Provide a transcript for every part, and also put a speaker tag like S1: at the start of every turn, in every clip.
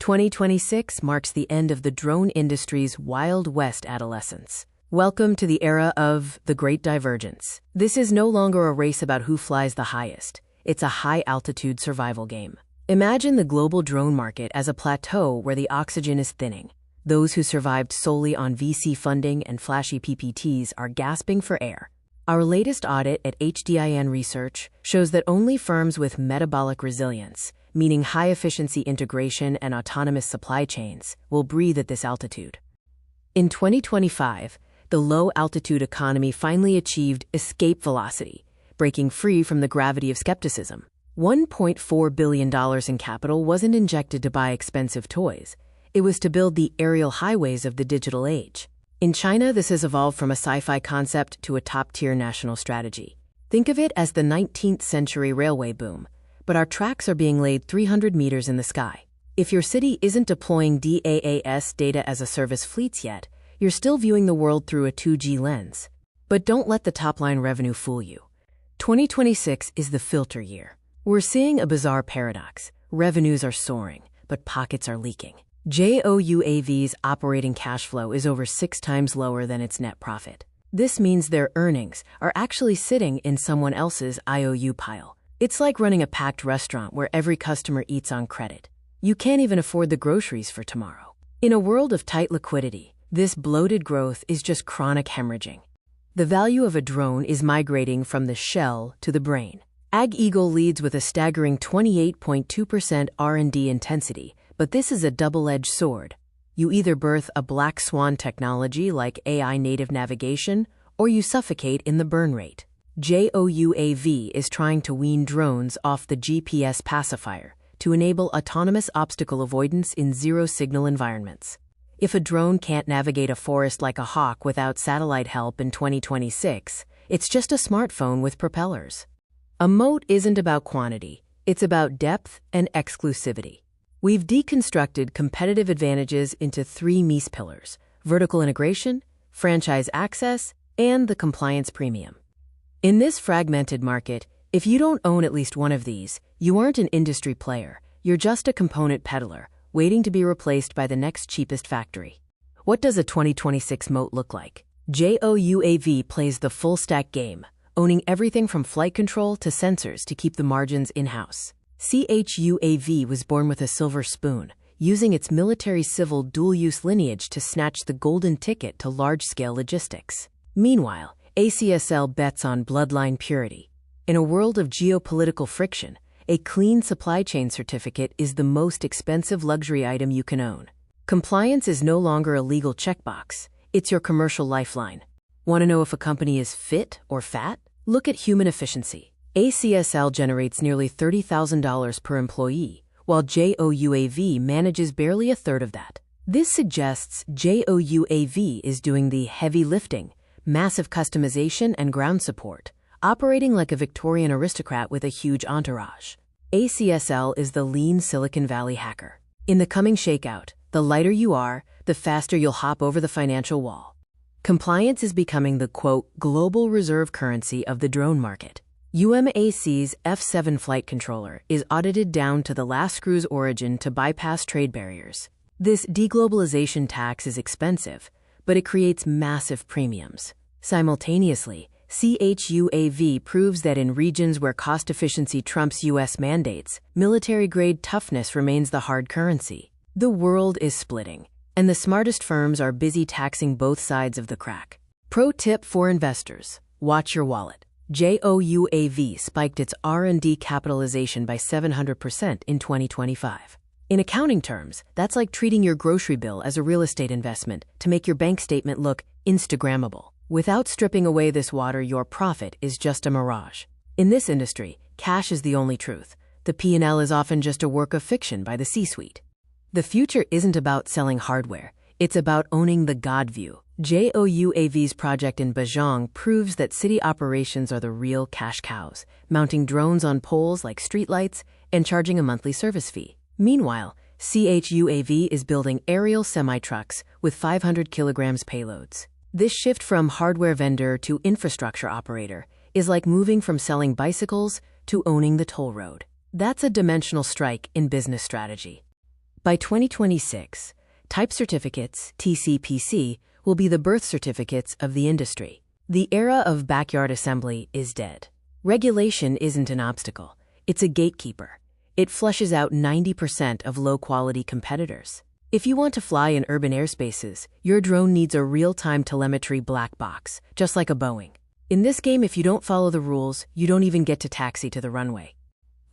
S1: 2026 marks the end of the drone industry's Wild West adolescence. Welcome to the era of the Great Divergence. This is no longer a race about who flies the highest. It's a high-altitude survival game. Imagine the global drone market as a plateau where the oxygen is thinning. Those who survived solely on VC funding and flashy PPTs are gasping for air. Our latest audit at HDIN Research shows that only firms with metabolic resilience, meaning high-efficiency integration and autonomous supply chains, will breathe at this altitude. In 2025, the low-altitude economy finally achieved escape velocity, breaking free from the gravity of skepticism. $1.4 billion in capital wasn't injected to buy expensive toys. It was to build the aerial highways of the digital age. In China, this has evolved from a sci-fi concept to a top-tier national strategy. Think of it as the 19th century railway boom, but our tracks are being laid 300 meters in the sky. If your city isn't deploying DaaS data as a service fleets yet, you're still viewing the world through a 2G lens. But don't let the top-line revenue fool you. 2026 is the filter year. We're seeing a bizarre paradox. Revenues are soaring, but pockets are leaking. JOUAV's operating cash flow is over 6 times lower than its net profit. This means their earnings are actually sitting in someone else's IOU pile. It's like running a packed restaurant where every customer eats on credit. You can't even afford the groceries for tomorrow. In a world of tight liquidity, this bloated growth is just chronic hemorrhaging. The value of a drone is migrating from the shell to the brain. AgEagle leads with a staggering 28.2% R&D intensity, but this is a double-edged sword. You either birth a black swan technology like AI native navigation, or you suffocate in the burn rate. JOUAV is trying to wean drones off the GPS pacifier to enable autonomous obstacle avoidance in zero-signal environments. If a drone can't navigate a forest like a hawk without satellite help in 2026, it's just a smartphone with propellers. A moat isn't about quantity, it's about depth and exclusivity. We've deconstructed competitive advantages into 3 MEAS pillars: vertical integration, franchise access, and the compliance premium. In this fragmented market, if you don't own at least one of these, you aren't an industry player. You're just a component peddler, waiting to be replaced by the next cheapest factory. What does a 2026 moat look like? JOUAV plays the full-stack game, owning everything from flight control to sensors to keep the margins in-house. CHUAV was born with a silver spoon, using its military-civil dual-use lineage to snatch the golden ticket to large-scale logistics. Meanwhile, ACSL bets on bloodline purity. In a world of geopolitical friction, a clean supply chain certificate is the most expensive luxury item you can own. Compliance is no longer a legal checkbox, it's your commercial lifeline. Want to know if a company is fit or fat? Look at human efficiency. ACSL generates nearly $30,000 per employee, while JOUAV manages barely a third of that. This suggests JOUAV is doing the heavy lifting, massive customization and ground support, operating like a Victorian aristocrat with a huge entourage. ACSL is the lean Silicon Valley hacker. In the coming shakeout, the lighter you are, the faster you'll hop over the financial wall. Compliance is becoming the, quote, global reserve currency of the drone market. UMAC's F7 flight controller is audited down to the last screw's origin to bypass trade barriers. This deglobalization tax is expensive, but it creates massive premiums. Simultaneously, CHUAV proves that in regions where cost efficiency trumps U.S. mandates, military-grade toughness remains the hard currency. The world is splitting, and the smartest firms are busy taxing both sides of the crack. Pro tip for investors: watch your wallet. JOUAV spiked its R&D capitalization by 700% in 2025. In accounting terms, that's like treating your grocery bill as a real estate investment to make your bank statement look Instagrammable. Without stripping away this water, your profit is just a mirage. In this industry, cash is the only truth. The P&L is often just a work of fiction by the C-suite. The future isn't about selling hardware, it's about owning the God view. JOUAV's project in Bajong proves that city operations are the real cash cows, mounting drones on poles like streetlights and charging a monthly service fee. Meanwhile, CHUAV is building aerial semi-trucks with 500 kilograms payloads. This shift from hardware vendor to infrastructure operator is like moving from selling bicycles to owning the toll road. That's a dimensional strike in business strategy. By 2026, type certificates, TCPC, will be the birth certificates of the industry. The era of backyard assembly is dead. Regulation isn't an obstacle, it's a gatekeeper. It flushes out 90% of low-quality competitors. If you want to fly in urban airspaces, your drone needs a real-time telemetry black box, just like a Boeing. In this game, if you don't follow the rules, you don't even get to taxi to the runway.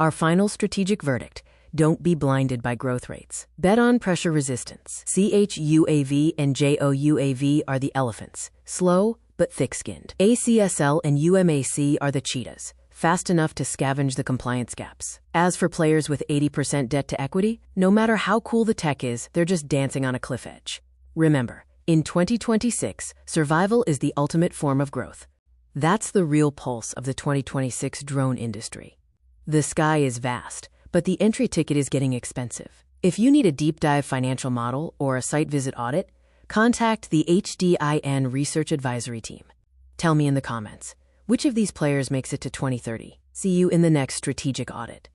S1: Our final strategic verdict: don't be blinded by growth rates. Bet on pressure resistance. CHUAV and JOUAV are the elephants, slow but thick-skinned. ACSL and UMAC are the cheetahs, fast enough to scavenge the compliance gaps. As for players with 80% debt to equity, no matter how cool the tech is, they're just dancing on a cliff edge. Remember, in 2026, survival is the ultimate form of growth. That's the real pulse of the 2026 drone industry. The sky is vast, but the entry ticket is getting expensive. If you need a deep dive financial model or a site visit audit, contact the HDIN Research Advisory Team. Tell me in the comments, which of these players makes it to 2030? See you in the next strategic audit.